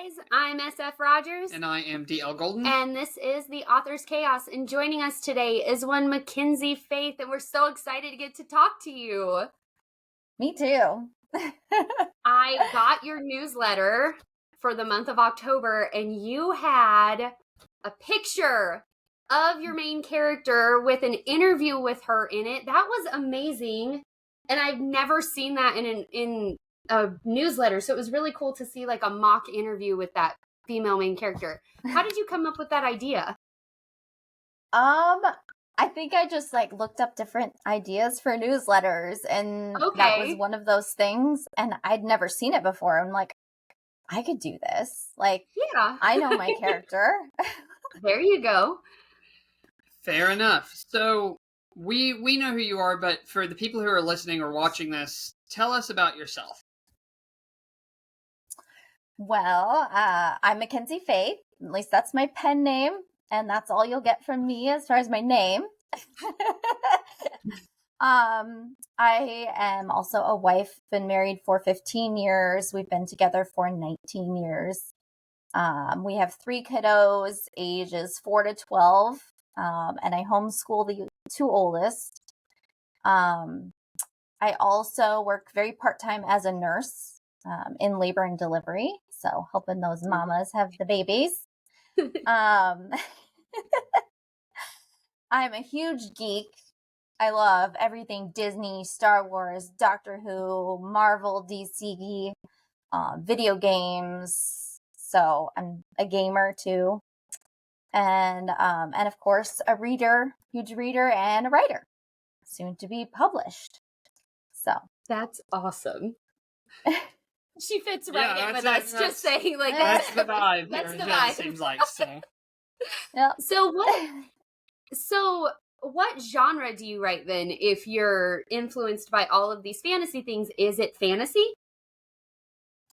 guys, I'm SF Rogers. And I am DL Golden. And this is the Author's Chaos. And joining us today is one McKenzie Faith, and we're so excited to get to talk to you. Me too. I got your newsletter for the month of October, and you had a picture of your main character with an interview with her in it. That was amazing. And I've never seen that in a newsletter, so it was really cool to see like a mock interview with that female main character. How did you come up with that idea? I think I just like looked up different ideas for newsletters, and that was one of those things, and I'd never seen it before. I'm like, I could do this. Like, yeah, I know my character. There you go. Fair enough. So we know who you are, but for the people who are listening or watching this, tell us about yourself. Well, I'm McKenzie Faith. At least that's my pen name, and that's all you'll get from me as far as my name. I am also a wife, been married for 15 years. We've been together for 19 years. We have 3 kiddos, ages 4 to 12, and I homeschool the 2 oldest. I also work very part-time as a nurse in labor and delivery, so helping those mamas have the babies. I'm a huge geek. I love everything Disney, Star Wars, Doctor Who, Marvel, DC, video games. So I'm a gamer too. And of course, a reader, huge reader, and a writer, soon to be published. So that's awesome. She fits right in with us. Just saying, like that's the vibe. That's the vibe. It seems like so. Yeah. So what genre do you write then? If you're influenced by all of these fantasy things, is it fantasy?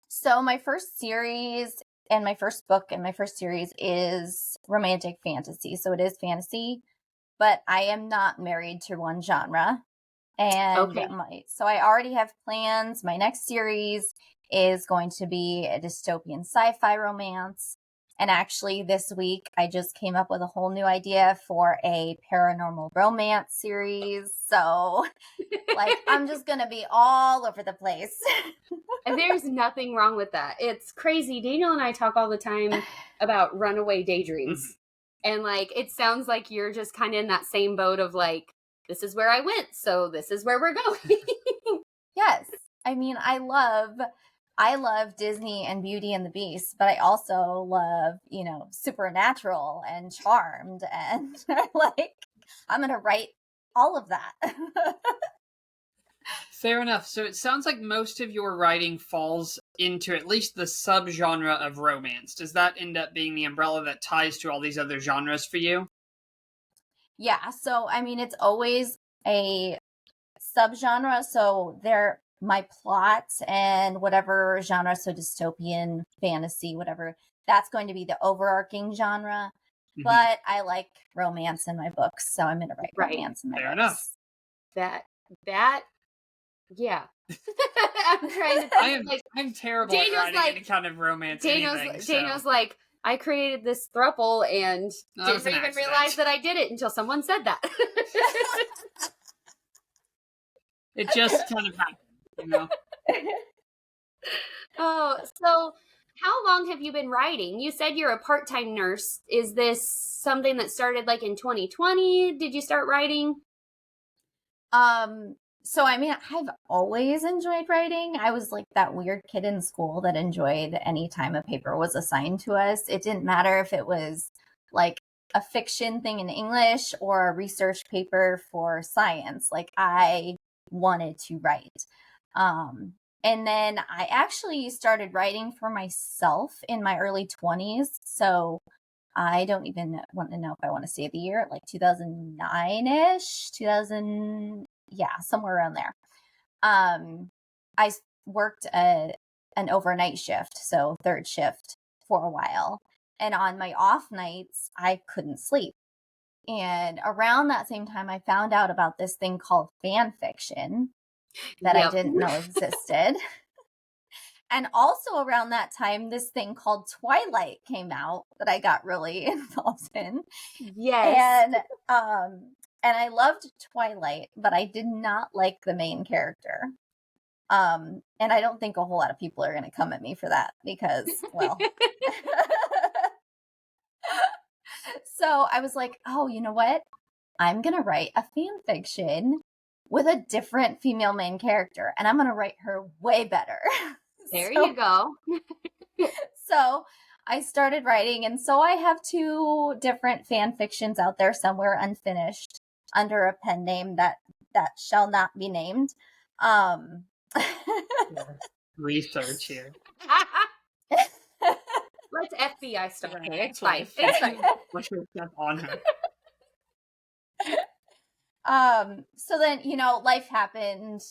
So my first series and my first book and my first series is romantic fantasy. So it is fantasy, but I am not married to one genre. And so I already have plans. My next series is going to be a dystopian sci-fi romance. And actually this week, I just came up with a whole new idea for a paranormal romance series. So like, I'm just going to be all over the place. And there's nothing wrong with that. It's crazy. Daniel and I talk all the time about runaway daydreams. And like, it sounds like you're just kind of in that same boat of like, this is where I went, so this is where we're going. Yes. I mean, I love Disney and Beauty and the Beast, but I also love, Supernatural and Charmed, and like, I'm going to write all of that. Fair enough. So it sounds like most of your writing falls into at least the subgenre of romance. Does that end up being the umbrella that ties to all these other genres for you? Yeah. So, I mean, it's always a subgenre. So my plot and whatever genre, so dystopian, fantasy, whatever, that's going to be the overarching genre. Mm-hmm. But I like romance in my books, so I'm going to write romance in my books. Fair enough. Yeah. I'm trying to. I'm terrible at writing any kind of romance. Daniel's like, I created this throuple and didn't even realize that I did it until someone said that. It just kind of happened, Oh, so how long have you been writing? You said you're a part-time nurse. Is this something that started like in 2020? Did you start writing? So, I mean, I've always enjoyed writing. I was like that weird kid in school that enjoyed any time a paper was assigned to us. It didn't matter if it was like a fiction thing in English or a research paper for science. Like, I wanted to write. And then I actually started writing for myself in my early 20s. So I don't even want to know if I want to say the year, like 2009-ish, somewhere around there. I worked an overnight shift, so third shift for a while. And on my off nights, I couldn't sleep. And around that same time, I found out about this thing called fan fiction that I didn't know existed. And also around that time, this thing called Twilight came out that I got really involved in. Yes. And I loved Twilight, but I did not like the main character. And I don't think a whole lot of people are going to come at me for that because, well. So I was like, oh, you know what? I'm going to write a fan fiction with a different female main character, and I'm going to write her way better. There you go. So I started writing, and so I have 2 different fan fictions out there somewhere unfinished under a pen name that shall not be named. Research here. Let's FBI stuff. Okay, It's fine. It's fine. What's your stuff on her? So then, life happened,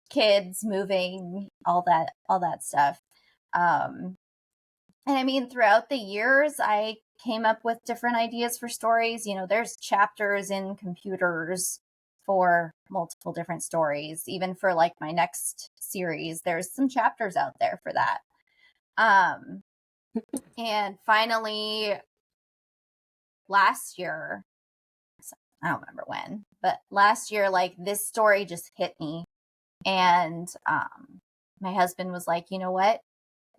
kids moving, all that stuff. And I mean, throughout the years, I came up with different ideas for stories. There's chapters in computers for multiple different stories. Even for like my next series, there's some chapters out there for that. And finally, last year, I don't remember when, but last year, like, this story just hit me. And my husband was like, you know what?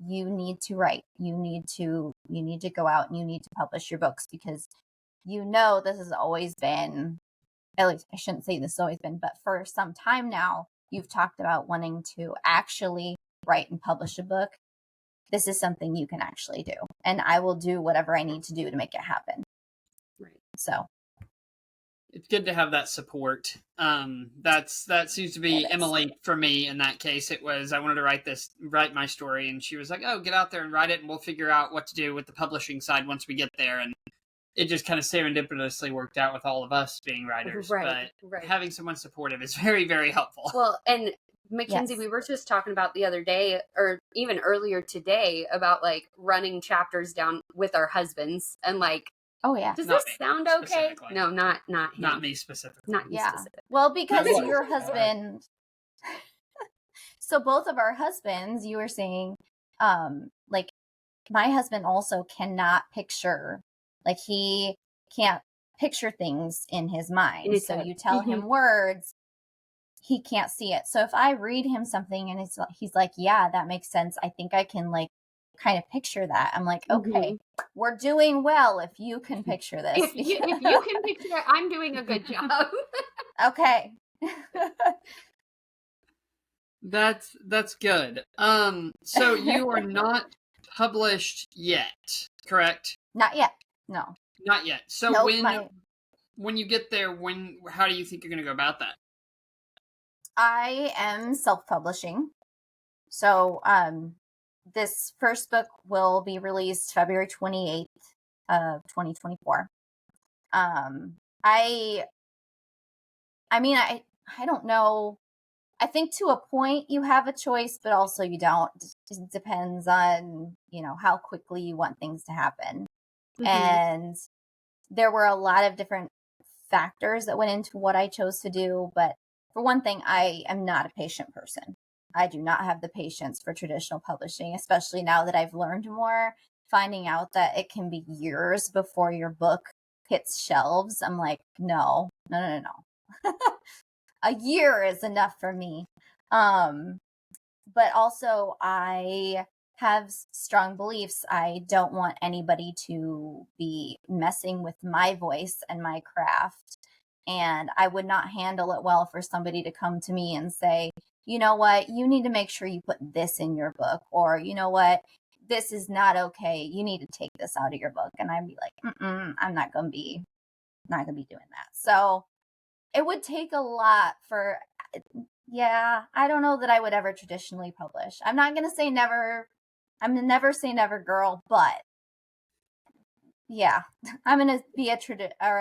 You need to write. You need to go out and you need to publish your books because this has always been, at least I shouldn't say this has always been, but for some time now, you've talked about wanting to actually write and publish a book. This is something you can actually do. And I will do whatever I need to do to make it happen. Right. So. It's good to have that support. That seems to be Emily for me. In that case, it was I wanted to write my story, and she was like, "Oh, get out there and write it, and we'll figure out what to do with the publishing side once we get there." And it just kind of serendipitously worked out with all of us being writers. Right. But having someone supportive is very, very helpful. Well, and McKenzie, we were just talking about the other day, or even earlier today, about like running chapters down with our husbands and like. Oh yeah. Does this sound okay? No, not him. Not me specifically. Not you specifically. Well, because your husband. So both of our husbands, you were saying, like my husband also cannot picture, like he can't picture things in his mind. So you tell him words, he can't see it. So if I read him something and he's like, yeah, that makes sense. I think I can like kind of picture that. I'm like, okay, we're doing well if you can picture this. If you can picture it, I'm doing a good job. Okay. That's good. So you are not published yet, correct? Not yet. No. Not yet. So nope, when you get there, how do you think you're going to go about that? I am self-publishing. So, this first book will be released February 28th of 2024. I don't know. I think to a point you have a choice, but also you don't. It just depends on, how quickly you want things to happen. And there were a lot of different factors that went into what I chose to do. But for one thing, I am not a patient person. I do not have the patience for traditional publishing, especially now that I've learned more, finding out that it can be years before your book hits shelves. I'm like, no. A year is enough for me. But also I have strong beliefs. I don't want anybody to be messing with my voice and my craft. And I would not handle it well for somebody to come to me and say, you know what, you need to make sure you put this in your book, or you know what, this is not okay. You need to take this out of your book. And I'd be like, I'm not going to be doing that. So it would take a lot for, I don't know that I would ever traditionally publish. I'm not going to say never. I'm going to never say never, girl, but yeah, I'm going to be a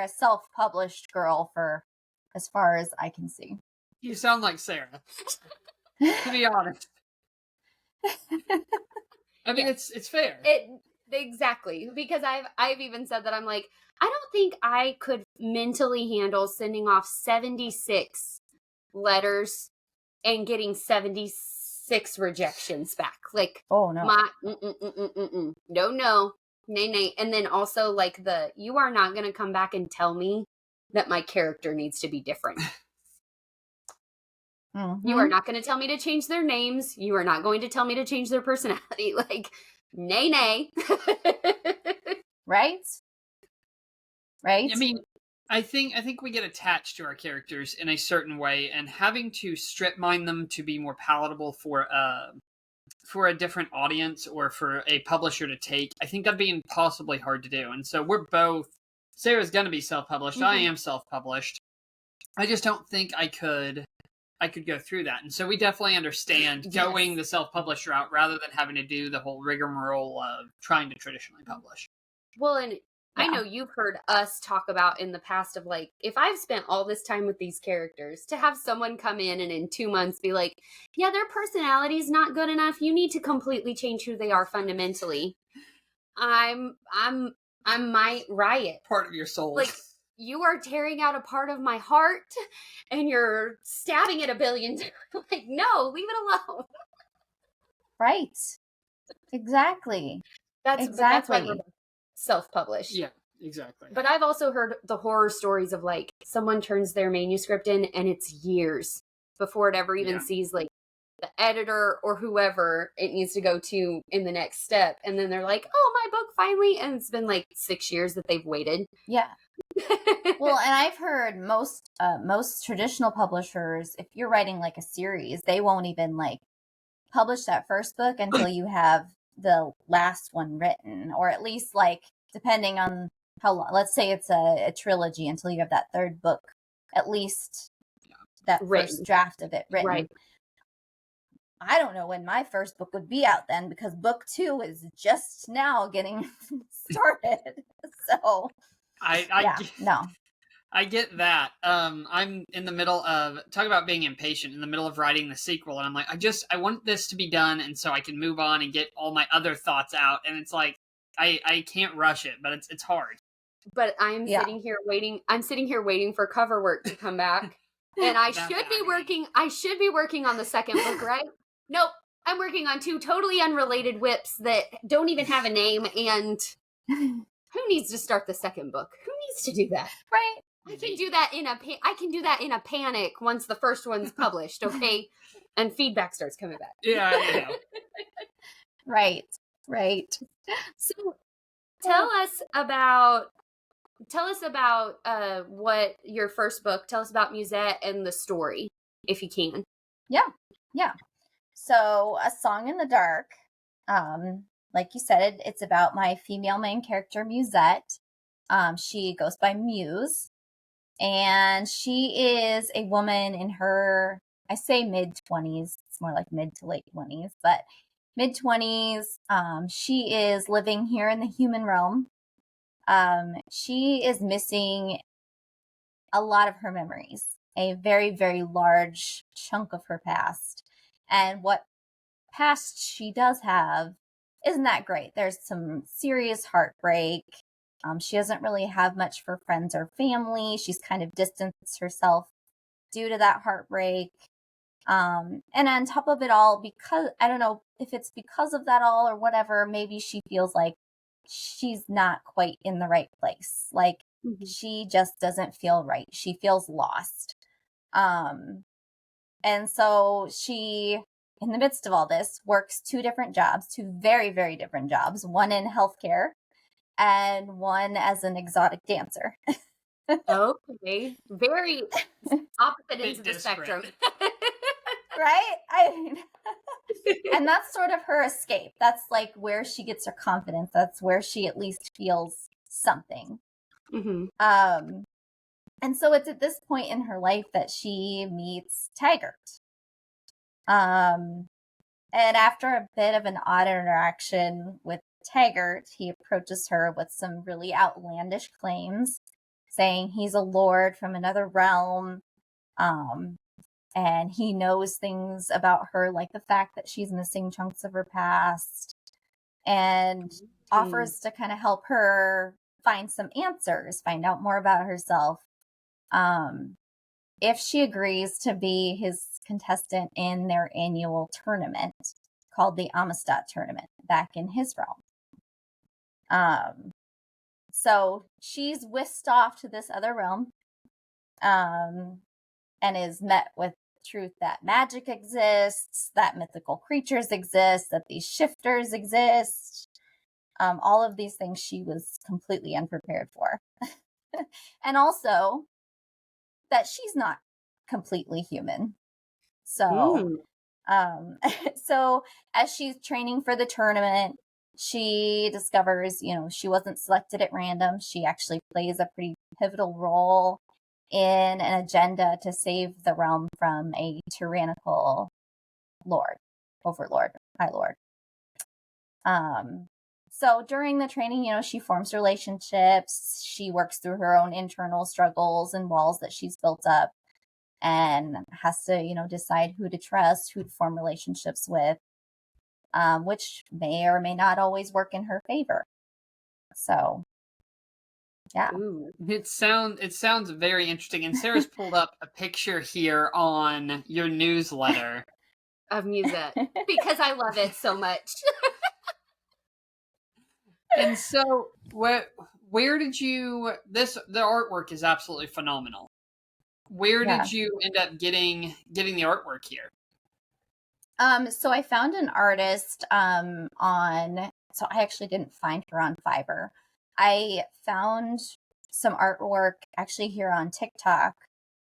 self-published girl for as far as I can see. You sound like Sarah, to be honest. I mean, it's fair. Exactly, because I've even said that I'm like, I don't think I could mentally handle sending off 76 letters and getting 76 6 rejections back. Like, Oh no. No, nay. And then also like you are not going to come back and tell me that my character needs to be different. Mm-hmm. You are not going to tell me to change their names. You are not going to tell me to change their personality. Like, nay. Right? Right? I mean, I think we get attached to our characters in a certain way, and having to strip mine them to be more palatable for a different audience or for a publisher to take, I think that'd be impossibly hard to do. And so we're both. Sarah's going to be self-published. Mm-hmm. I am self-published. I just don't think I could go through that. And so we definitely understand going the self-published route rather than having to do the whole rigmarole of trying to traditionally publish. Well, and I know you've heard us talk about in the past of like, if I've spent all this time with these characters, to have someone come in and in 2 months be like, yeah, their personality's not good enough. You need to completely change who they are fundamentally. I might riot. Part of your soul. Like, you are tearing out a part of my heart and you're stabbing it a billion times. Like, no, leave it alone. Right. Exactly. That's why we're self-published. Yeah, exactly. But I've also heard the horror stories of like someone turns their manuscript in and it's years before it ever even sees like the editor or whoever it needs to go to in the next step. And then they're like, oh, my book finally. And it's been like 6 years that they've waited. Yeah. Well, and I've heard most traditional publishers, if you're writing like a series, they won't even like publish that first book until you have the last one written, or at least like depending on how long, let's say it's a trilogy, until you have that third book, at least that first draft of it written. Right. I don't know when my first book would be out then, because book 2 is just now getting started. So I get that. I'm in the middle of, talk about being impatient, in the middle of writing the sequel, and I'm like, I want this to be done, and so I can move on and get all my other thoughts out, and it's like, I can't rush it, but it's hard. But I'm sitting here waiting for cover work to come back, and I should be working on the second book, right? Nope, I'm working on 2 totally unrelated whips that don't even have a name, and who needs to start the second book? Who needs to do that? Right. I can do that in a panic once the first one's published, okay? And feedback starts coming back. Yeah, I know. Right. So tell us about what your first book, tell us about Musette and the story, if you can. Yeah. So A Song in the Dark, like you said, it's about my female main character, Musette. She goes by Muse, and she is a woman in her, I say mid-20s, it's more like mid to late 20s, but mid-20s. She is living here in the human realm. She is missing a lot of her memories, a very, very large chunk of her past. And what past she does have isn't that great. There's some serious heartbreak. She doesn't really have much for friends or family. She's kind of distanced herself due to that heartbreak. And on top of it all, because I don't know if it's because of that all or whatever, maybe she feels like she's not quite in the right place. Like she just doesn't feel right. She feels lost. And so she, in the midst of all this, works 2 very, very different jobs, one in healthcare and one as an exotic dancer. Okay. Very opposite ends of the spectrum. Right? And that's sort of her escape. That's like where she gets her confidence. That's where she at least feels something. Mm-hmm. And so it's at this point in her life that she meets Taggart. And after a bit of an odd interaction with Taggart, he approaches her with some really outlandish claims, saying he's a lord from another realm, and he knows things about her, like the fact that she's missing chunks of her past, and offers to kind of help her find some answers, find out more about herself. if she agrees to be his contestant in their annual tournament called the Amistad tournament back in his realm. So she's whisked off to this other realm, and is met with truth that magic exists, that mythical creatures exist, that these shifters exist. All of these things she was completely unprepared for. And also that she's not completely human. So, so as she's training for the tournament, she discovers, she wasn't selected at random. She actually plays a pretty pivotal role in an agenda to save the realm from a tyrannical overlord, high lord. So during the training, she forms relationships. She works through her own internal struggles and walls that she's built up, and has to, decide who to trust, who to form relationships with, which may or may not always work in her favor. So, yeah. Ooh. It sounds very interesting. And Sarah's pulled up a picture here on your newsletter of Musette because I love it so much. And so, where did you? The artwork is absolutely phenomenal. Where did you end up getting the artwork here? So I found an artist so I actually didn't find her on Fiverr. I found some artwork actually here on TikTok.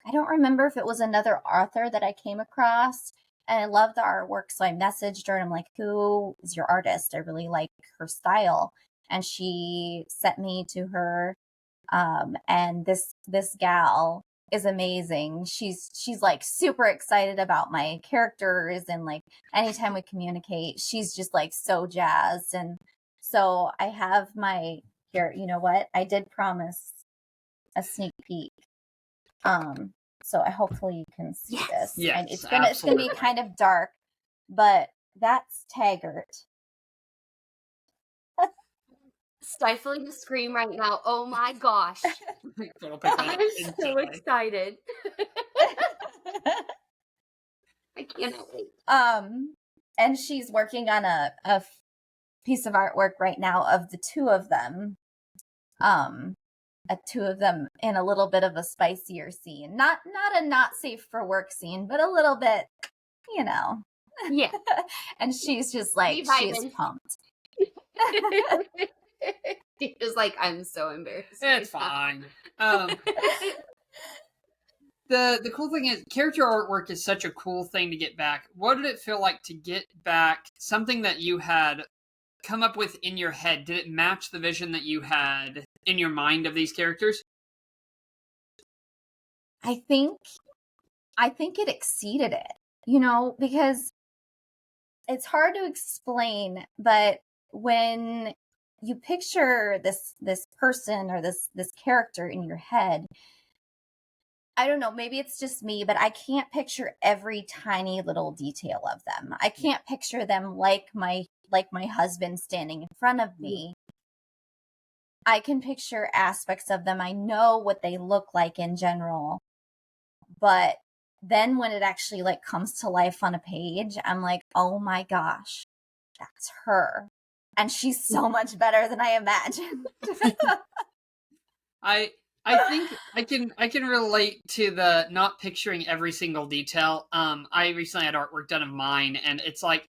I don't remember if it was another author that I came across, and I love the artwork. So I messaged her and I'm like, who is your artist? I really like her style. And she sent me to her. And this gal is amazing. She's like super excited about my characters, and like anytime we communicate, she's just like so jazzed. And so I have here, you know what? I did promise a sneak peek. So I hopefully you can see this. Yes, and it's gonna be kind of dark, but that's Taggart. Stifling a scream right now. Oh my gosh. I'm so excited. I cannot wait. And she's working on a piece of artwork right now of the two of them. Two of them in a little bit of a spicier scene. Not a not safe for work scene, but a little bit, Yeah. And she's just like, she's pumped. She's like, I'm so embarrassed. It's fine. The cool thing is, character artwork is such a cool thing to get back. What did it feel like to get back something that you had come up with in your head? Did it match the vision that you had in your mind of these characters? I think it exceeded it, because it's hard to explain, but when you picture this person or this character in your head, I don't know, maybe it's just me, but I can't picture every tiny little detail of them. I can't picture them like my husband standing in front of me. I can picture aspects of them. I know what they look like in general. But then when it actually comes to life on a page, I'm like, oh my gosh, that's her. And she's so much better than I imagined. I think I can relate to the not picturing every single detail. I recently had artwork done of mine, and it's like,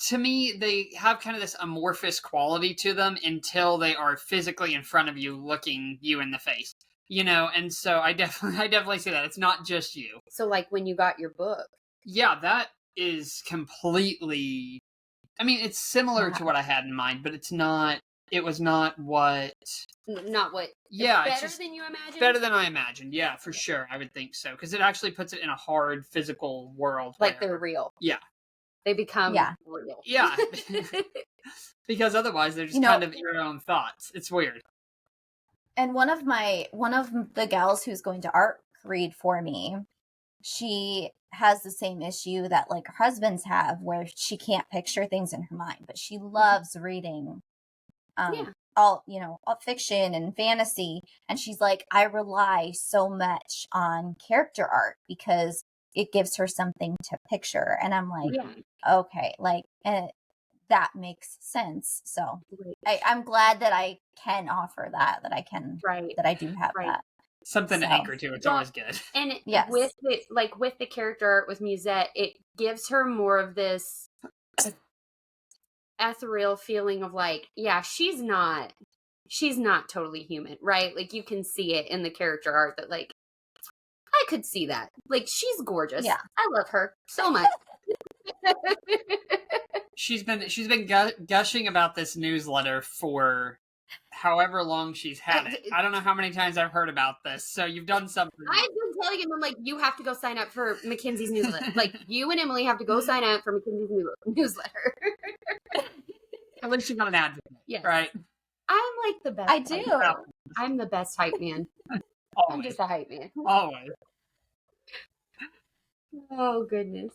to me, they have kind of this amorphous quality to them until they are physically in front of you, looking you in the face. And so I definitely see that. It's not just you. So like when you got your book. Yeah, that is completely, it's similar to what I had in mind, but it was not what. Yeah. Better than you imagined? Better than I imagined. Yeah, for sure. I would think so. Because it actually puts it in a hard physical world. Like they're real. Yeah. They become real. Yeah. Because otherwise they're just kind of your own thoughts. It's weird. And one of the gals who's going to art read for me, she has the same issue that her husbands have, where she can't picture things in her mind, but she loves reading Yeah. all fiction and fantasy. And she's like, I rely so much on character art because it gives her something to picture. And I'm like, Yeah. okay, like that makes sense. So Right. I'm glad that I can offer that I can, Right. that I do have Right. that. Something to So, anchor to. It's well, always good. And Yes. with the character art with Musette, it gives her more of this ethereal feeling of like, yeah, she's not totally human, right? Like you can see it in the character art that like I could see that. Like she's gorgeous. Yeah. I love her so much. She's been gushing about this newsletter for however long she's had it. I don't know how many times I've heard about this. So you've done something. I've been telling him, I'm like, you have to go sign up for Mackenzie's newsletter. Like you and Emily have to go sign up for Mackenzie's newsletter. At least you got an advocate, Yes. right? I'm like the best. I do. I'm the best hype man. Always. I'm just a hype man. Always. Oh goodness.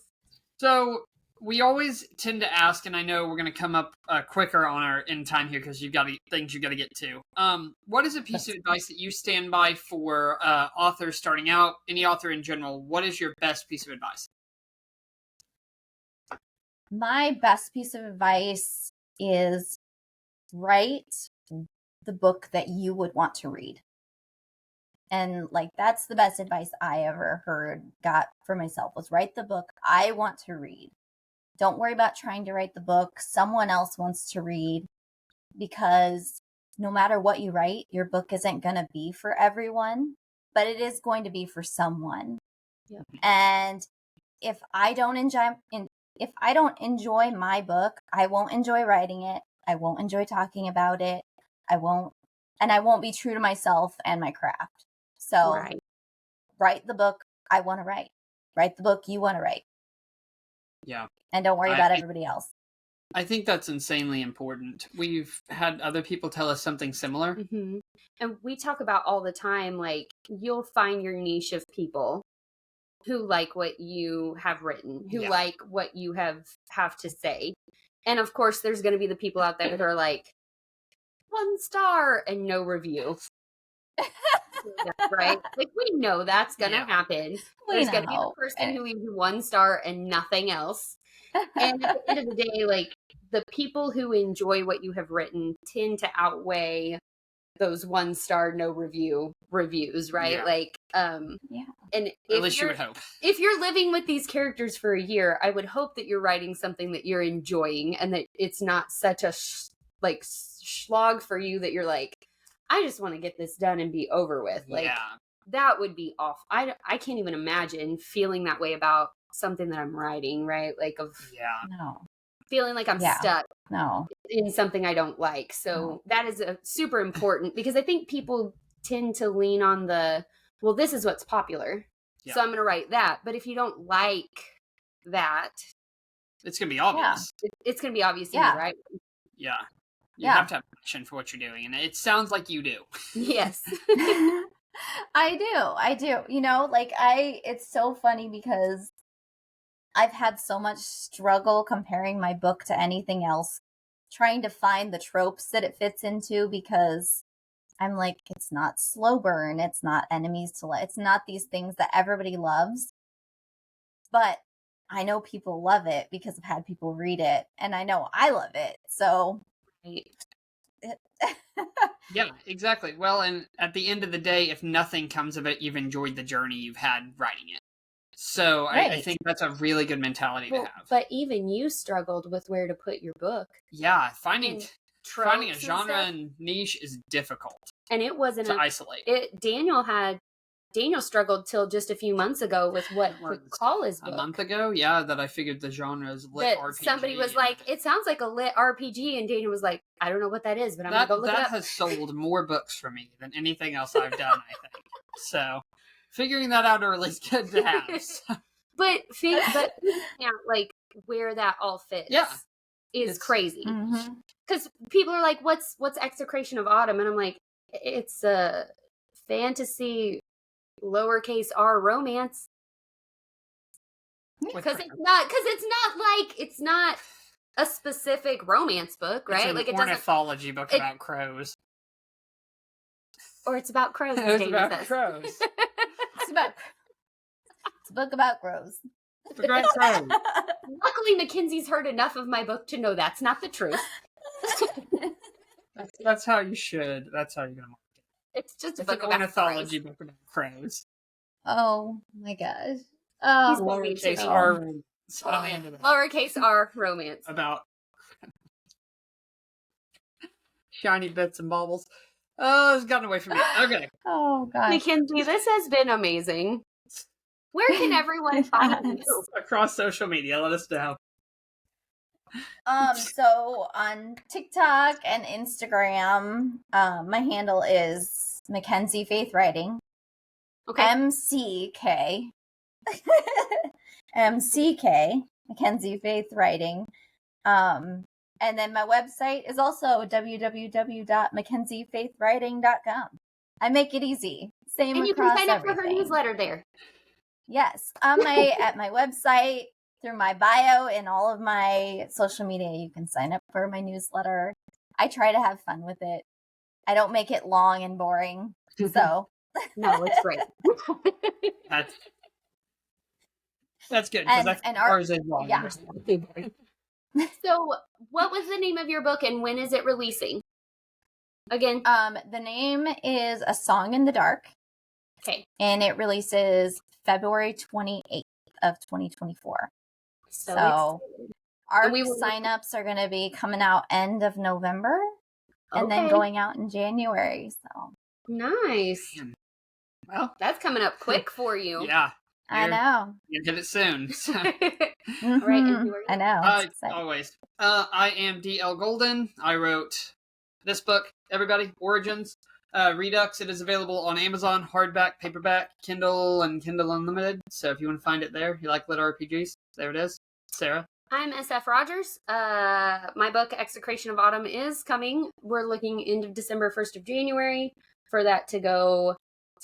So we always tend to ask, and I know we're going to come up quicker on our in time here because you've got things you got to get to. What is a piece of advice that you stand by for authors starting out, any author in general? What is your best piece of advice? My best piece of advice is write the book that you would want to read. And like, that's the best advice I ever got for myself was write the book I want to read. Don't worry about trying to write the book someone else wants to read, because no matter what you write, your book isn't going to be for everyone, but it is going to be for someone. Yep. And if I don't enjoy my book, I won't enjoy writing it. I won't enjoy talking about it. I won't be true to myself and my craft. So write the book I want to write. Write the book you want to write. Yeah. And don't worry about everybody else. I think that's insanely important. We've had other people tell us something similar. Mm-hmm. And we talk about all the time, like, you'll find your niche of people who like what you have written, who like what you have to say. And of course, there's going to be the people out there that are like, 1 star and no review. Right? Like, we know that's going to happen. There's going to be the person who leaves you 1 star and nothing else. And at the end of the day, like, the people who enjoy what you have written tend to outweigh those 1 star no reviews, right? Yeah. Like, and at least you would hope. If you're living with these characters for a year, I would hope that you're writing something that you're enjoying and that it's not such a slog for you that you're like, I just want to get this done and be over with. Like, that would be awful. I can't even imagine feeling that way about something that I'm writing, right? Like, feeling like I'm stuck in something I don't like. So that is super important, because I think people tend to lean on well, this is what's popular, so I'm going to write that. But if you don't like that, it's going to be obvious. It's going to be obvious in the writing. Yeah. You have to have passion for what you're doing, and it sounds like you do. Yes. I do. You know, like it's so funny because I've had so much struggle comparing my book to anything else, trying to find the tropes that it fits into, because I'm like, it's not slow burn, it's not enemies to life, it's not these things that everybody loves. But I know people love it because I've had people read it, and I know I love it. So yeah, exactly. Well, and at the end of the day, if nothing comes of it, you've enjoyed the journey you've had writing it. So I think that's a really good mentality to have. But even you struggled with where to put your book. Yeah, finding a genre and niche is difficult. And it wasn't to isolate. Daniel struggled till just a few months ago with what to call his book. A month ago, that I figured the genre is lit RPG. Somebody was like, it sounds like a lit RPG, and Daniel was like, I don't know what that is, but I'm going to go look it up. That has sold more books for me than anything else I've done, I think. So, figuring that out early is good to have. So. But figuring out, like, where that all fits is crazy. Because people are like, what's Execration of Autumn? And I'm like, it's a fantasy lowercase r romance. Because it's not a specific romance book, right? It's an Like it doesn't, ornithology book about crows. or it's about crows. As It's Jamie about says. crows. It's a book about crows. It's about crows. Luckily, Mackenzie's heard enough of my book to know that's not the truth. That's how you should. That's how you're gonna market It's just it. a It's book an about ornithology crows. book about crows. Oh my gosh. He's Oh, funny to Lowercase me. r. I'll handle that. Lowercase r romance. About shiny bits and baubles. Oh, it's gotten away from me. Okay. oh gosh. Mackenzie, this has been amazing. Where can everyone find you? Across social media, let us know. So on TikTok and Instagram, my handle is McKenzie Faith Writing. Okay. MCK. MCK, Mackenzie Faith Writing. And then my website is also www.mackenziefaithwriting.com. I make it easy. Same And you can across sign up for her everything. newsletter there. Yes, on at my website, through my bio and all of my social media, you can sign up for my newsletter. I try to have fun with it. I don't make it long and boring. So No, it's great. That's good because And ours is long. yeah. So, what was the name of your book and when is it releasing? Again. The name is A Song in the Dark. Okay. And it releases February 28th of 2024. So our signups are going to be coming out end of November and then going out in January. So nice. Well, that's coming up quick for you. Yeah. I know. You get it soon. So. Mm-hmm. Right. I know. Always. I am DL Golden. I wrote this book, everybody, Origins. Redux. It is available on Amazon, hardback, paperback, Kindle, and Kindle Unlimited. So if you want to find it there, you like lit RPGs, there it is. Sarah. I'm SF Rogers. My book, Execration of Autumn, is coming. We're looking into December 1st of January for that to go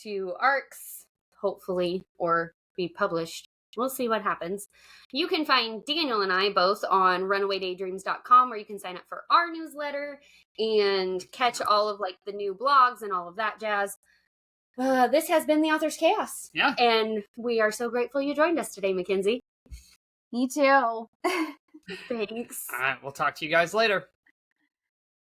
to ARCs, hopefully, or be published. We'll see what happens. You can find Daniel and I both on runawaydaydreams.com, where you can sign up for our newsletter and catch all of like the new blogs and all of that jazz. This has been the Author's Chaos. Yeah. And we are so grateful you joined us today, Mackenzie. Me too. Thanks. All right. We'll talk to you guys later.